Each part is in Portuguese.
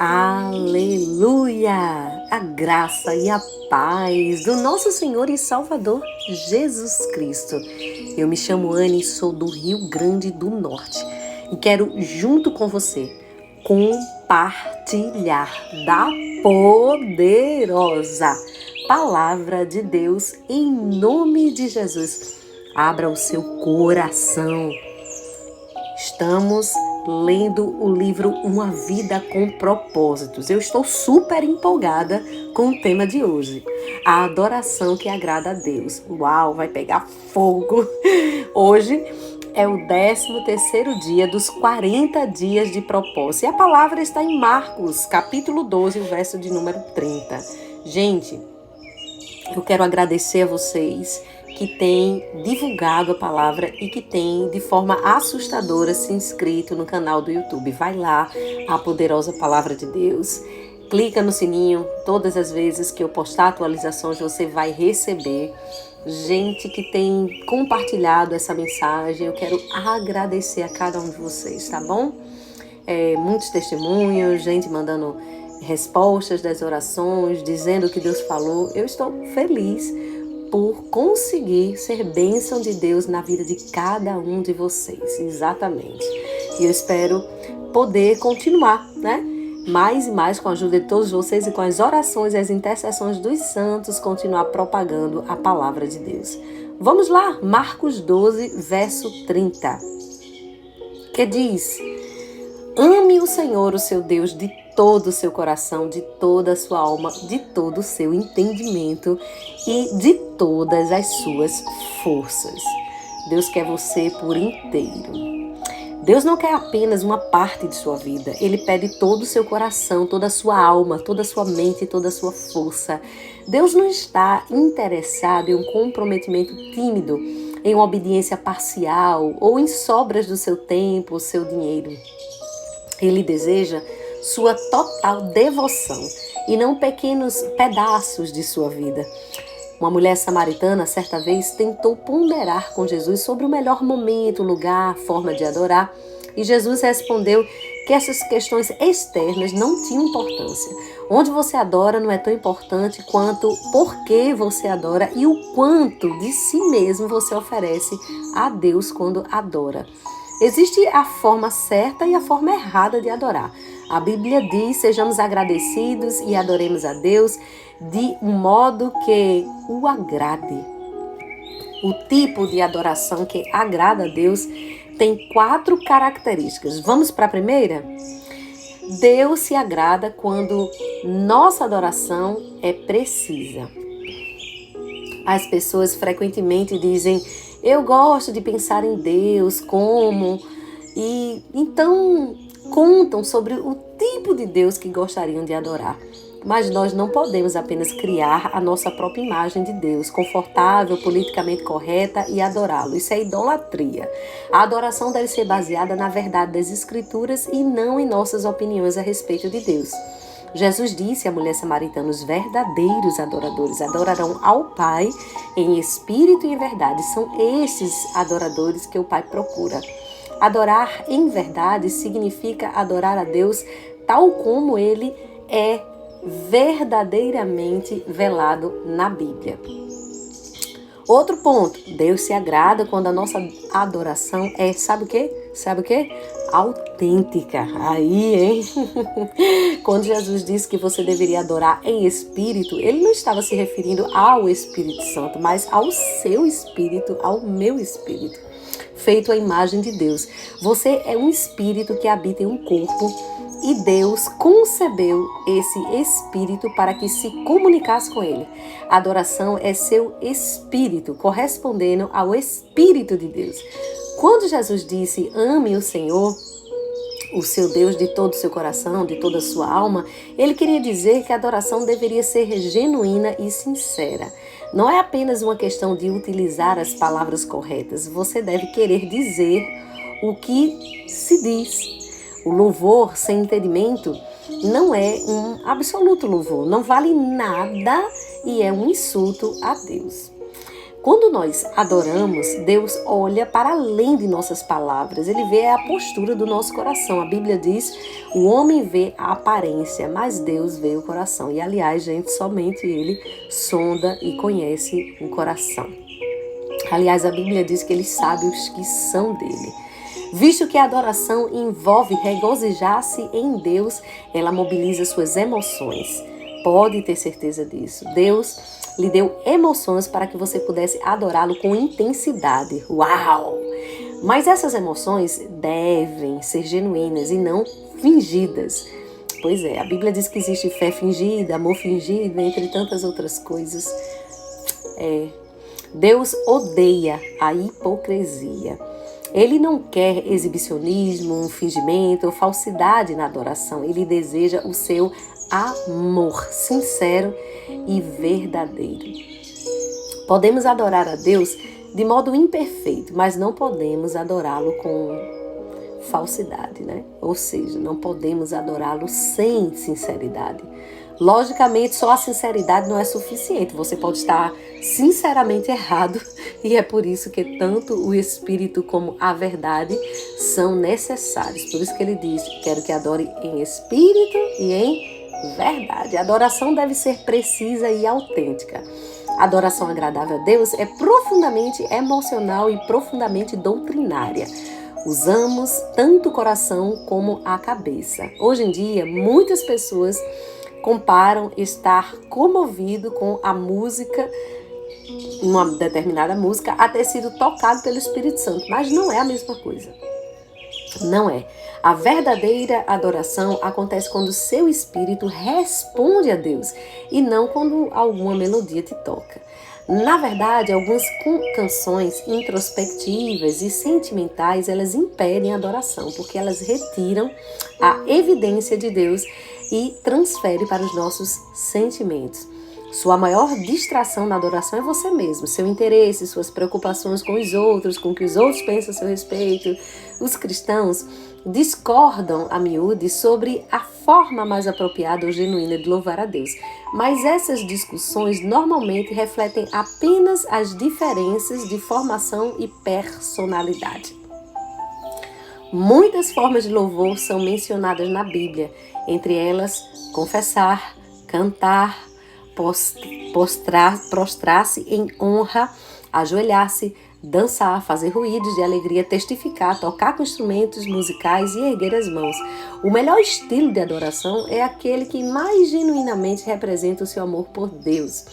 Aleluia! A graça e a paz do nosso Senhor e Salvador Jesus Cristo. Eu me chamo Anne e sou do Rio Grande do Norte e quero, junto com você, compartilhar da poderosa Palavra de Deus em nome de Jesus. Abra o seu coração. Estamos lendo o livro Uma Vida com Propósitos. Eu estou super empolgada com o tema de hoje. A adoração que agrada a Deus. Uau, vai pegar fogo! Hoje é o 13º dia dos 40 dias de propósito. E a palavra está em Marcos, capítulo 12, o verso de número 30. Gente, eu quero agradecer a vocês que tem divulgado a palavra e que tem, de forma assustadora, se inscrito no canal do YouTube. Vai lá, a poderosa Palavra de Deus. Clica no sininho, todas as vezes que eu postar atualizações você vai receber. Gente que tem compartilhado essa mensagem, eu quero agradecer a cada um de vocês, tá bom? Muitos testemunhos, gente mandando respostas das orações, dizendo o que Deus falou. Eu estou feliz por conseguir ser bênção de Deus na vida de cada um de vocês, exatamente. E eu espero poder continuar, né? Mais e mais com a ajuda de todos vocês e com as orações e as intercessões dos santos, continuar propagando a palavra de Deus. Vamos lá, Marcos 12, verso 30, que diz: ame o Senhor, o seu Deus, de todo o seu coração, de toda a sua alma, de todo o seu entendimento e de todas as suas forças. Deus quer você por inteiro. Deus não quer apenas uma parte de sua vida. Ele pede todo o seu coração, toda a sua alma, toda a sua mente, toda a sua força. Deus não está interessado em um comprometimento tímido, em uma obediência parcial ou em sobras do seu tempo, seu dinheiro. Ele deseja sua total devoção e não pequenos pedaços de sua vida. Uma mulher samaritana, certa vez, tentou ponderar com Jesus sobre o melhor momento, lugar, forma de adorar. E Jesus respondeu que essas questões externas não tinham importância. Onde você adora não é tão importante quanto por que você adora e o quanto de si mesmo você oferece a Deus quando adora. Existe a forma certa e a forma errada de adorar. A Bíblia diz: sejamos agradecidos e adoremos a Deus de um modo que o agrade. O tipo de adoração que agrada a Deus tem 4 características. Vamos para a primeira? Deus se agrada quando nossa adoração é precisa. As pessoas frequentemente dizem: eu gosto de pensar em Deus como... E então contam sobre o tipo de Deus que gostariam de adorar. Mas nós não podemos apenas criar a nossa própria imagem de Deus, confortável, politicamente correta, e adorá-lo. Isso é idolatria. A adoração deve ser baseada na verdade das Escrituras e não em nossas opiniões a respeito de Deus. Jesus disse à mulher samaritana: os verdadeiros adoradores adorarão ao Pai em espírito e em verdade. São esses adoradores que o Pai procura. Adorar em verdade significa adorar a Deus tal como Ele é verdadeiramente velado na Bíblia. Outro ponto: Deus se agrada quando a nossa adoração é, sabe o quê? Sabe o quê? Autêntica. Aí, hein? Quando Jesus disse que você deveria adorar em espírito, ele não estava se referindo ao Espírito Santo, mas ao seu espírito, ao meu espírito, feito à imagem de Deus. Você é um espírito que habita em um corpo e Deus concebeu esse espírito para que se comunicasse com ele. A adoração é seu espírito correspondendo ao Espírito de Deus. Quando Jesus disse: ame o Senhor, o seu Deus, de todo o seu coração, de toda a sua alma, ele queria dizer que a adoração deveria ser genuína e sincera. Não é apenas uma questão de utilizar as palavras corretas. Você deve querer dizer o que se diz. O louvor sem entendimento não é um absoluto louvor. Não vale nada e é um insulto a Deus. Quando nós adoramos, Deus olha para além de nossas palavras. Ele vê a postura do nosso coração. A Bíblia diz, o homem vê a aparência, mas Deus vê o coração. E, aliás, gente, somente Ele sonda e conhece o coração. Aliás, a Bíblia diz que Ele sabe os que são dele. Visto que a adoração envolve regozijar-se em Deus, ela mobiliza suas emoções. Pode ter certeza disso. Deus lhe deu emoções para que você pudesse adorá-lo com intensidade. Uau! Mas essas emoções devem ser genuínas e não fingidas. Pois é, a Bíblia diz que existe fé fingida, amor fingido, entre tantas outras coisas. Deus odeia a hipocrisia. Ele não quer exibicionismo, um fingimento ou falsidade na adoração. Ele deseja o seu amor sincero e verdadeiro. Podemos adorar a Deus de modo imperfeito, mas não podemos adorá-lo com falsidade, né? Ou seja, não podemos adorá-lo sem sinceridade. Logicamente, só a sinceridade não é suficiente. Você pode estar sinceramente errado e é por isso que tanto o Espírito como a verdade são necessários. Por isso que ele diz, quero que adore em Espírito e em verdade. A adoração deve ser precisa e autêntica. A adoração agradável a Deus é profundamente emocional e profundamente doutrinária. Usamos tanto o coração como a cabeça. Hoje em dia, muitas pessoas comparam estar comovido com a música, uma determinada música, a ter sido tocado pelo Espírito Santo, mas não é a mesma coisa. Não é. A verdadeira adoração acontece quando o seu espírito responde a Deus e não quando alguma melodia te toca. Na verdade, algumas canções introspectivas e sentimentais, elas impedem a adoração, porque elas retiram a evidência de Deus e transferem para os nossos sentimentos. Sua maior distração na adoração é você mesmo, seu interesse, suas preocupações com os outros, com o que os outros pensam a seu respeito. Os cristãos discordam a miúde sobre a forma mais apropriada ou genuína de louvar a Deus. Mas essas discussões normalmente refletem apenas as diferenças de formação e personalidade. Muitas formas de louvor são mencionadas na Bíblia, entre elas confessar, cantar, prostrar-se em honra, ajoelhar-se, dançar, fazer ruídos de alegria, testificar, tocar com instrumentos musicais e erguer as mãos. O melhor estilo de adoração é aquele que mais genuinamente representa o seu amor por Deus,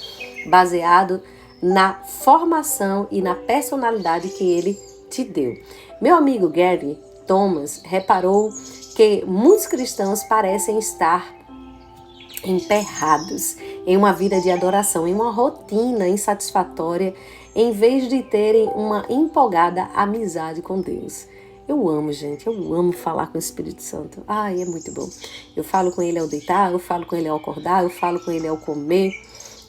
baseado na formação e na personalidade que Ele te deu. Meu amigo Gary Thomas reparou que muitos cristãos parecem estar emperrados em uma vida de adoração, em uma rotina insatisfatória, em vez de terem uma empolgada amizade com Deus. Eu amo, gente, eu amo falar com o Espírito Santo. Ai, é muito bom. Eu falo com Ele ao deitar, eu falo com Ele ao acordar, eu falo com Ele ao comer.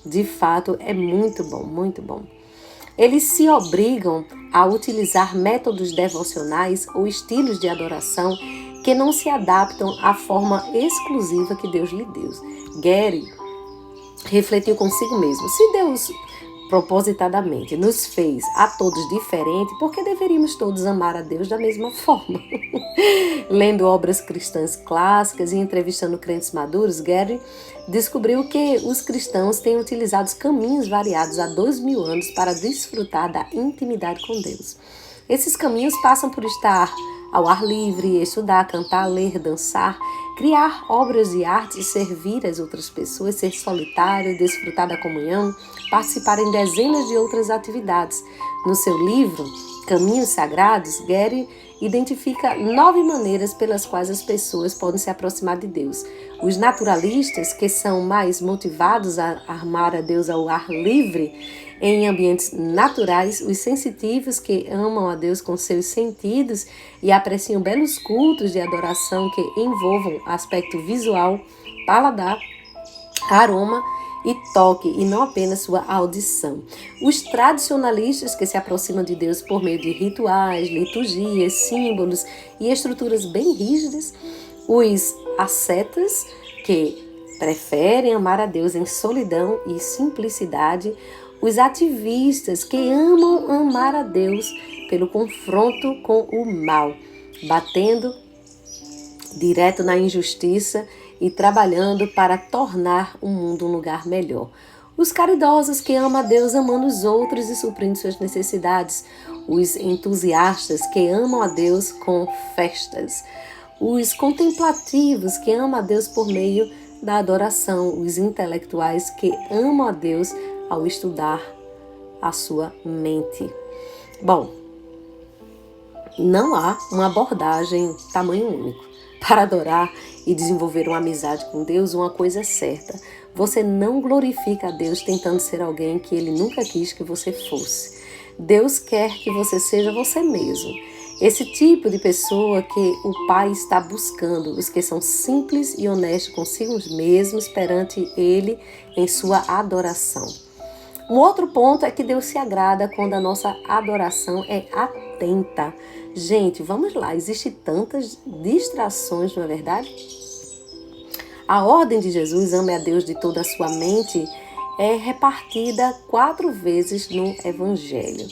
De fato, é muito bom, muito bom. Eles se obrigam a utilizar métodos devocionais ou estilos de adoração que não se adaptam à forma exclusiva que Deus lhe deu. Gary refletiu consigo mesmo. Se Deus propositadamente nos fez a todos diferente, por que deveríamos todos amar a Deus da mesma forma? Lendo obras cristãs clássicas e entrevistando crentes maduros, Gary descobriu que os cristãos têm utilizado caminhos variados há 2000 anos para desfrutar da intimidade com Deus. Esses caminhos passam por estar ao ar livre, estudar, cantar, ler, dançar, criar obras de arte, servir as outras pessoas, ser solitário, desfrutar da comunhão, participar em dezenas de outras atividades. No seu livro, Caminhos Sagrados, Gary identifica 9 maneiras pelas quais as pessoas podem se aproximar de Deus. Os naturalistas, que são mais motivados a amar a Deus ao ar livre, em ambientes naturais, os sensitivos que amam a Deus com seus sentidos e apreciam belos cultos de adoração que envolvam aspecto visual, paladar, aroma e toque, e não apenas sua audição. Os tradicionalistas, que se aproximam de Deus por meio de rituais, liturgias, símbolos e estruturas bem rígidas. Os ascetas, que preferem amar a Deus em solidão e simplicidade. os ativistas que amam amar a Deus pelo confronto com o mal, batendo direto na injustiça e trabalhando para tornar o mundo um lugar melhor. Os caridosos que amam a Deus amando os outros e suprindo suas necessidades. Os entusiastas que amam a Deus com festas. Os contemplativos que amam a Deus por meio da adoração. Os intelectuais que amam a Deus ao estudar a sua mente. Bom, não há uma abordagem tamanho único. Para adorar e desenvolver uma amizade com Deus, uma coisa é certa: você não glorifica a Deus tentando ser alguém que Ele nunca quis que você fosse. Deus quer que você seja você mesmo. Esse tipo de pessoa que o Pai está buscando, os que são simples e honestos consigo mesmos perante Ele em sua adoração. Um outro ponto é que Deus se agrada quando a nossa adoração é atenta. Gente, vamos lá, existem tantas distrações, não é verdade? A ordem de Jesus, ame a Deus de toda a sua mente, é repartida 4 vezes no Evangelho.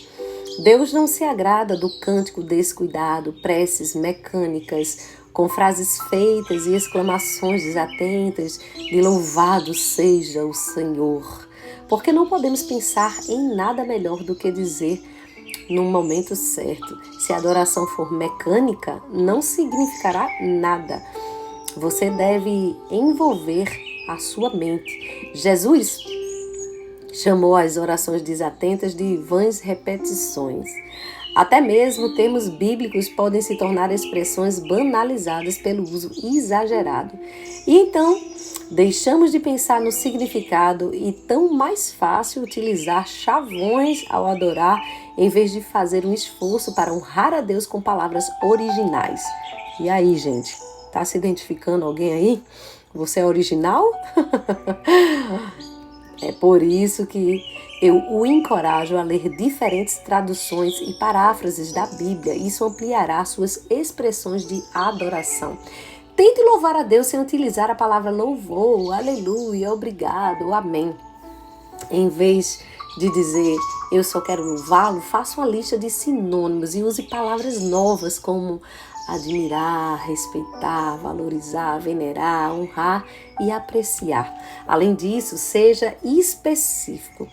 Deus não se agrada do cântico descuidado, preces mecânicas, com frases feitas e exclamações desatentas de louvado seja o Senhor. Porque não podemos pensar em nada melhor do que dizer no momento certo. Se a adoração for mecânica, não significará nada. Você deve envolver a sua mente. Jesus chamou as orações desatentas de vãs repetições. Até mesmo termos bíblicos podem se tornar expressões banalizadas pelo uso exagerado. E então, deixamos de pensar no significado e tão mais fácil utilizar chavões ao adorar em vez de fazer um esforço para honrar a Deus com palavras originais. E aí, gente, tá se identificando alguém aí? Você é original? É por isso que eu o encorajo a ler diferentes traduções e paráfrases da Bíblia. Isso ampliará suas expressões de adoração. Tente louvar a Deus sem utilizar a palavra louvor, aleluia, obrigado, amém. Em vez de dizer eu só quero louvá-lo, faça uma lista de sinônimos e use palavras novas como admirar, respeitar, valorizar, venerar, honrar e apreciar. Além disso, seja específico.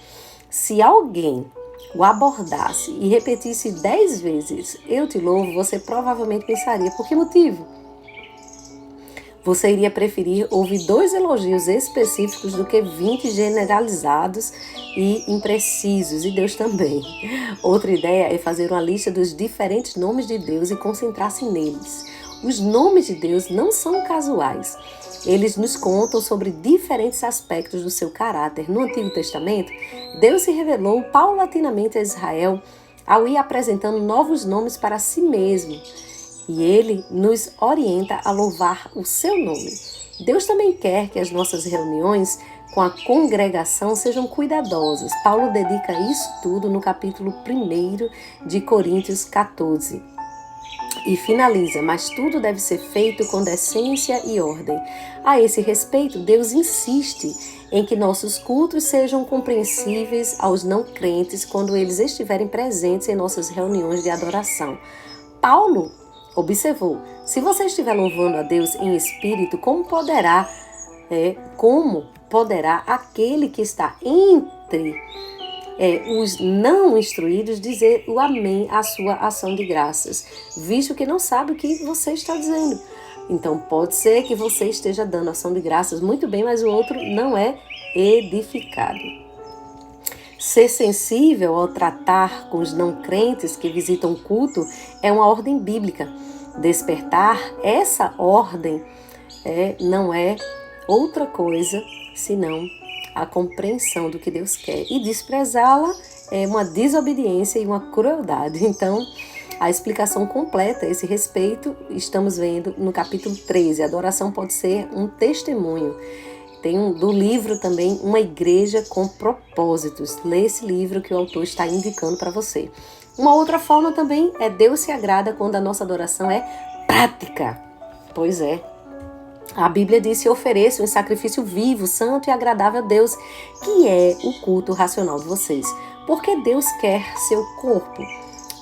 Se alguém o abordasse e repetisse 10 vezes eu te louvo, você provavelmente pensaria, por que motivo? Você iria preferir ouvir 2 elogios específicos do que 20 generalizados e imprecisos, e Deus também. Outra ideia é fazer uma lista dos diferentes nomes de Deus e concentrar-se neles. Os nomes de Deus não são casuais. Eles nos contam sobre diferentes aspectos do seu caráter. No Antigo Testamento, Deus se revelou paulatinamente a Israel ao ir apresentando novos nomes para si mesmo. E Ele nos orienta a louvar o seu nome. Deus também quer que as nossas reuniões com a congregação sejam cuidadosas. Paulo dedica isso tudo no capítulo 1 de Coríntios 14. E finaliza, mas tudo deve ser feito com decência e ordem. A esse respeito, Deus insiste em que nossos cultos sejam compreensíveis aos não crentes quando eles estiverem presentes em nossas reuniões de adoração. Paulo observou, se você estiver louvando a Deus em espírito, como poderá aquele que está entre os não instruídos dizer o amém à sua ação de graças, visto que não sabe o que você está dizendo? Então pode ser que você esteja dando ação de graças muito bem, mas o outro não é edificado. Ser sensível ao tratar com os não crentes que visitam o culto é uma ordem bíblica. Despertar essa ordem não é outra coisa senão a compreensão do que Deus quer. E desprezá-la é uma desobediência e uma crueldade. Então, a explicação completa a esse respeito estamos vendo no capítulo 13. A adoração pode ser um testemunho. Tem do livro também, Uma Igreja com Propósitos. Lê esse livro que o autor está indicando para você. Uma outra forma também é Deus se agrada quando a nossa adoração é prática. Pois é. A Bíblia diz: se ofereçam em sacrifício vivo, santo e agradável a Deus, que é o culto racional de vocês. Porque Deus quer seu corpo.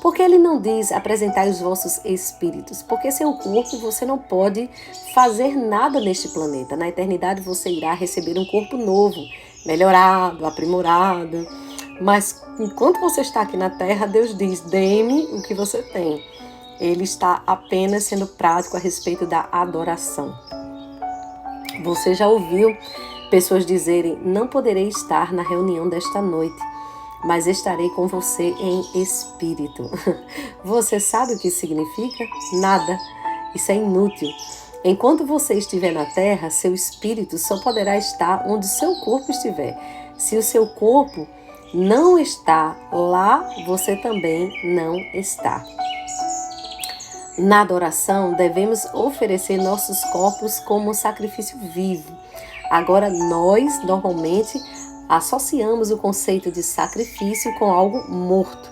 Porque Ele não diz: apresentai os vossos espíritos. Porque seu corpo você não pode fazer nada neste planeta. Na eternidade você irá receber um corpo novo, melhorado, aprimorado. Mas enquanto você está aqui na terra, Deus diz: dê-me o que você tem. Ele está apenas sendo prático a respeito da adoração. Você já ouviu pessoas dizerem: não poderei estar na reunião desta noite, mas estarei com você em espírito. Você sabe o que isso significa? Nada. Isso é inútil. Enquanto você estiver na terra, seu espírito só poderá estar onde seu corpo estiver. Se o seu corpo não está lá, você também não está. Na adoração, devemos oferecer nossos corpos como sacrifício vivo. Agora, nós, normalmente, associamos o conceito de sacrifício com algo morto.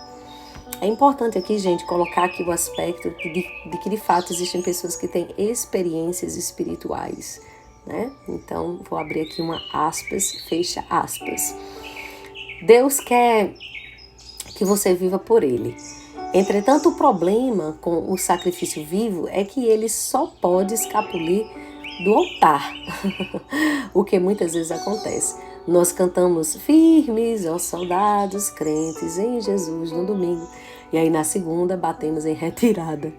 É importante aqui, gente, colocar aqui o aspecto de que, de fato, existem pessoas que têm experiências espirituais, né? Então, vou abrir aqui uma aspas, fecha aspas. Deus quer que você viva por Ele. Entretanto, o problema com o sacrifício vivo é que ele só pode escapulir do altar, o que muitas vezes acontece. Nós cantamos firmes, ó soldados crentes em Jesus no domingo, e aí na segunda batemos em retirada.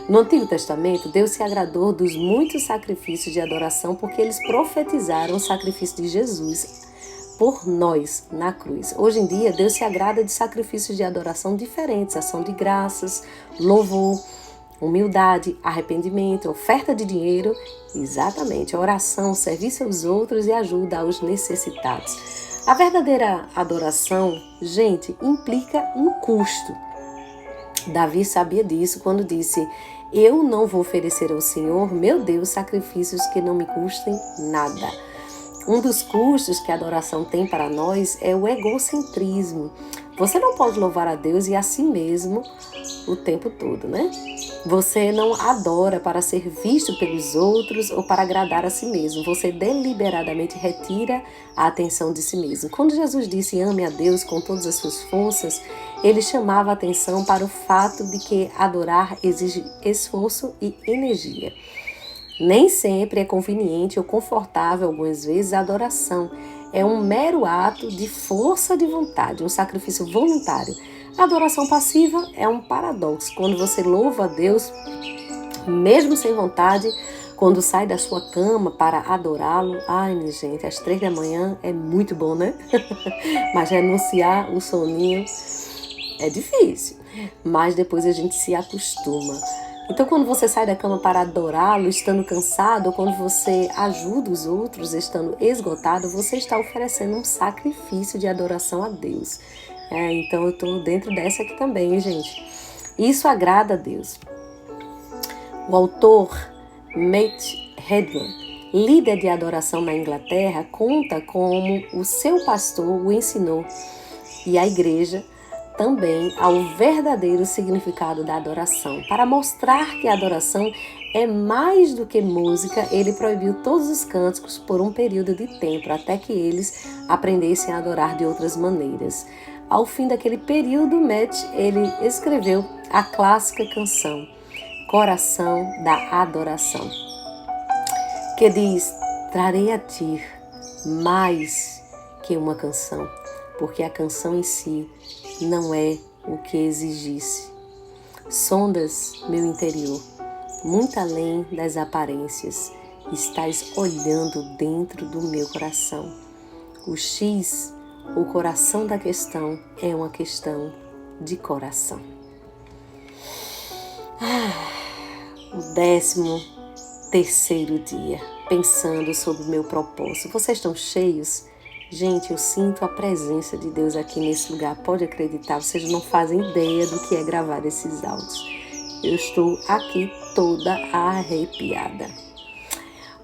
No Antigo Testamento, Deus se agradou dos muitos sacrifícios de adoração porque eles profetizaram o sacrifício de Jesus por nós na cruz. Hoje em dia, Deus se agrada de sacrifícios de adoração diferentes: ação de graças, louvor, humildade, arrependimento, oferta de dinheiro, exatamente, oração, serviço aos outros e ajuda aos necessitados. A verdadeira adoração, gente, implica um custo. Davi sabia disso quando disse: eu não vou oferecer ao Senhor, meu Deus, sacrifícios que não me custem nada. Um dos custos que a adoração tem para nós é o egocentrismo. Você não pode louvar a Deus e a si mesmo o tempo todo, né? Você não adora para ser visto pelos outros ou para agradar a si mesmo. Você deliberadamente retira a atenção de si mesmo. Quando Jesus disse: ame a Deus com todas as suas forças, ele chamava a atenção para o fato de que adorar exige esforço e energia. Nem sempre é conveniente ou confortável, algumas vezes, a adoração. É um mero ato de força de vontade, um sacrifício voluntário. A adoração passiva é um paradoxo. Quando você louva a Deus, mesmo sem vontade, quando sai da sua cama para adorá-lo, ai, minha gente, às 3 da manhã é muito bom, né? Mas renunciar o soninho é difícil, mas depois a gente se acostuma. Então, quando você sai da cama para adorá-lo, estando cansado, ou quando você ajuda os outros, estando esgotado, você está oferecendo um sacrifício de adoração a Deus. Então, eu estou dentro dessa aqui também, gente. Isso agrada a Deus. O autor Matt Redman, líder de adoração na Inglaterra, conta como o seu pastor o ensinou e a igreja também ao verdadeiro significado da adoração. Para mostrar que a adoração é mais do que música, ele proibiu todos os cânticos por um período de tempo, até que eles aprendessem a adorar de outras maneiras. Ao fim daquele período, Matt, ele escreveu a clássica canção Coração da Adoração, que diz: trarei a ti mais que uma canção, porque a canção em si não é o que exigisse. Sondas meu interior, muito além das aparências, estás olhando dentro do meu coração. O X, o coração da questão, é uma questão de coração. O 13º dia, pensando sobre o meu propósito. Vocês estão cheios? Gente, eu sinto a presença de Deus aqui nesse lugar. Pode acreditar, vocês não fazem ideia do que é gravar esses áudios. Eu estou aqui toda arrepiada.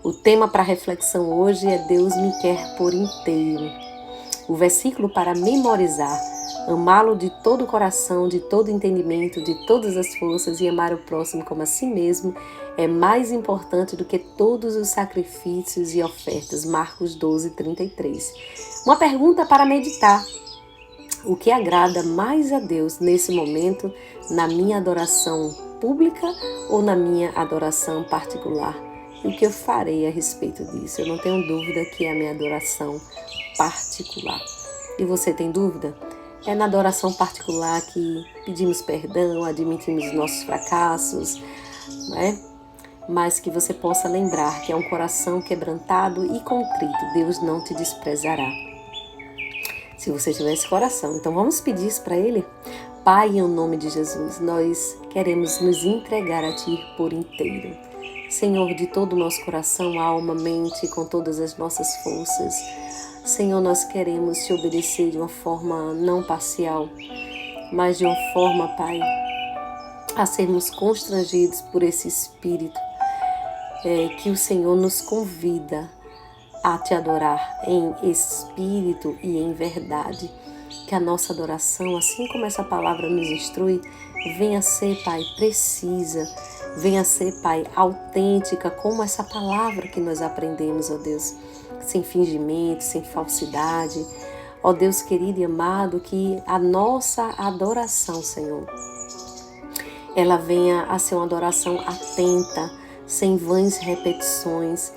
O tema para reflexão hoje é: Deus me quer por inteiro. O versículo para memorizar: amá-lo de todo o coração, de todo o entendimento, de todas as forças e amar o próximo como a si mesmo, é mais importante do que todos os sacrifícios e ofertas. Marcos 12, 33. Uma pergunta para meditar. O que agrada mais a Deus nesse momento, na minha adoração pública ou na minha adoração particular? E o que eu farei a respeito disso? Eu não tenho dúvida que é a minha adoração particular. E você tem dúvida? É na adoração particular que pedimos perdão, admitimos nossos fracassos, né? Mas que você possa lembrar que é um coração quebrantado e contrito. Deus não te desprezará. Se você tiver esse coração. Então vamos pedir isso para Ele? Pai, em nome de Jesus, nós queremos nos entregar a Ti por inteiro. Senhor, de todo o nosso coração, alma, mente, com todas as nossas forças. Senhor, nós queremos Te obedecer de uma forma não parcial, mas de uma forma, Pai, a sermos constrangidos por esse Espírito que o Senhor nos convida a Te adorar em espírito e em verdade. Que a nossa adoração, assim como essa palavra nos instrui, venha ser, Pai, precisa, venha ser, Pai, autêntica, como essa palavra que nós aprendemos, ó Deus, sem fingimento, sem falsidade. Ó Deus querido e amado, que a nossa adoração, Senhor, ela venha a ser uma adoração atenta, sem vãs repetições,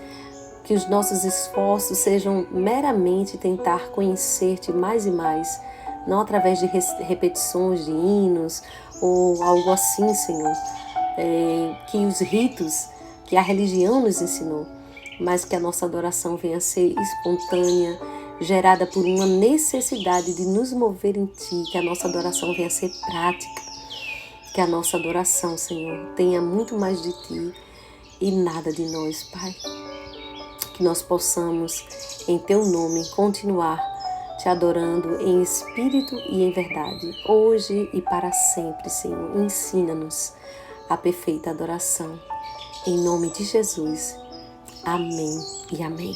que os nossos esforços sejam meramente tentar conhecer-te mais e mais, não através de repetições de hinos ou algo assim, Senhor, que os ritos que a religião nos ensinou, mas que a nossa adoração venha a ser espontânea, gerada por uma necessidade de nos mover em Ti, que a nossa adoração venha a ser prática, que a nossa adoração, Senhor, tenha muito mais de Ti e nada de nós, Pai. Que nós possamos, em Teu nome, continuar Te adorando em espírito e em verdade, hoje e para sempre, Senhor. Ensina-nos a perfeita adoração. Em nome de Jesus. Amém e amém.